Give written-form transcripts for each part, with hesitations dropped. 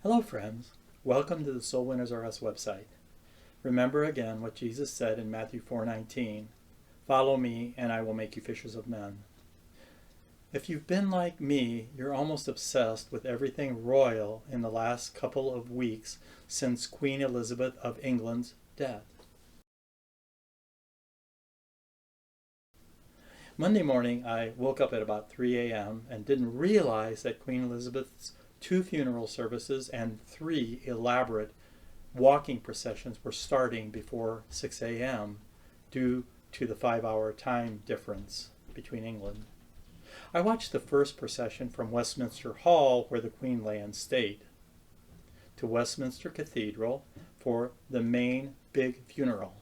Hello friends, welcome to the Soul Winners R Us website. Remember again what Jesus said in Matthew 4:19, "Follow me and I will make you fishers of men." If you've been like me, you're almost obsessed with everything royal in the last couple of weeks since Queen Elizabeth of England's death. Monday morning I woke up at about 3 a.m. and didn't realize that Queen Elizabeth's 2 funeral services and 3 elaborate walking processions were starting before 6 a.m. due to the 5-hour time difference between England. I watched the first procession from Westminster Hall, where the Queen lay in state, to Westminster Cathedral for the main big funeral.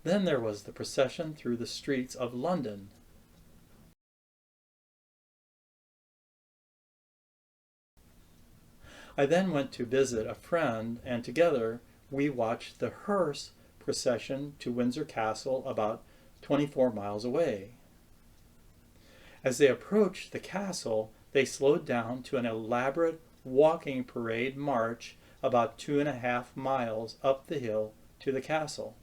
Then there was the procession through the streets of London. I then went to visit a friend, and together we watched the hearse procession to Windsor Castle, about 24 miles away. As they approached the castle, they slowed down to an elaborate walking parade march about 2.5 miles up the hill to the castle.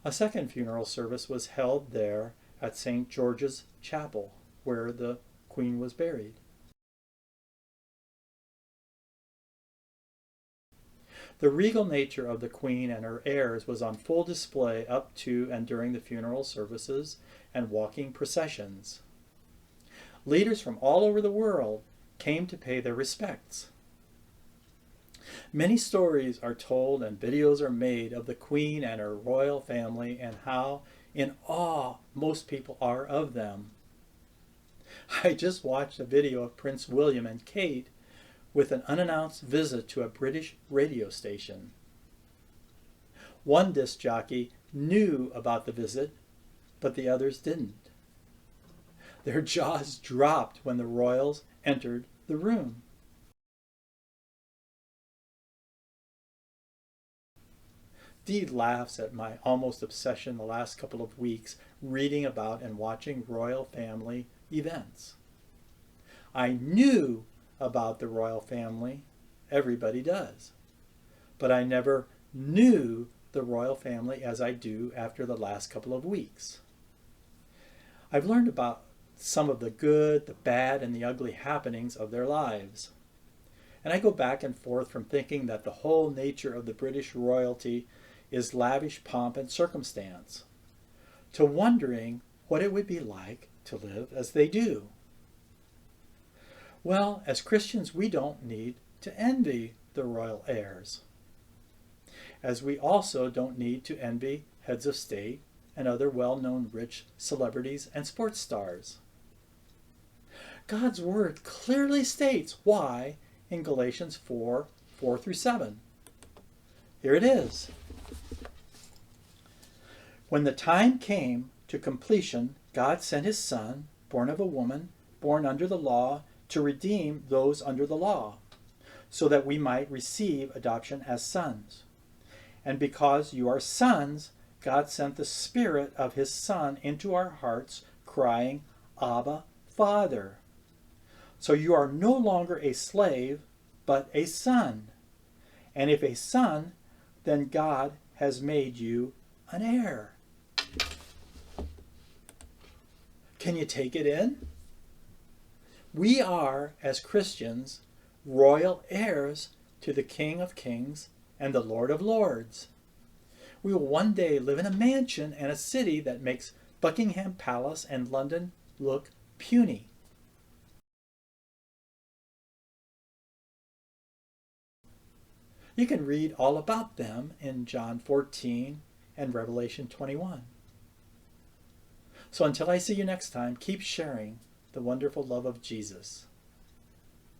A second funeral service was held there at St. George's Chapel, where the Queen was buried. The regal nature of the Queen and her heirs was on full display up to and during the funeral services and walking processions. Leaders from all over the world came to pay their respects. Many stories are told and videos are made of the Queen and her royal family and how in awe most people are of them. I just watched a video of Prince William and Kate with an unannounced visit to a British radio station. One disc jockey knew about the visit, but the others didn't. Their jaws dropped when the royals entered the room. Dee laughs at my almost obsession the last couple of weeks reading about and watching royal family events. I knew about the royal family, everybody does, but I never knew the royal family as I do after the last couple of weeks. I've learned about some of the good, the bad, and the ugly happenings of their lives. And I go back and forth from thinking that the whole nature of the British royalty is lavish pomp and circumstance, to wondering what it would be like to live as they do. Well, as Christians, we don't need to envy the royal heirs, as we also don't need to envy heads of state and other well-known rich celebrities and sports stars. God's word clearly states why in Galatians 4:4-7. Here it is. When the time came to completion, God sent his Son, born of a woman, born under the law, to redeem those under the law, so that we might receive adoption as sons. And because you are sons, God sent the Spirit of his Son into our hearts, crying, "Abba, Father." So you are no longer a slave, but a son. And if a son, then God has made you an heir. Can you take it in? We are, as Christians, royal heirs to the King of Kings and the Lord of Lords. We will one day live in a mansion and a city that makes Buckingham Palace and London look puny. You can read all about them in John 14 and Revelation 21. So until I see you next time, keep sharing the wonderful love of Jesus.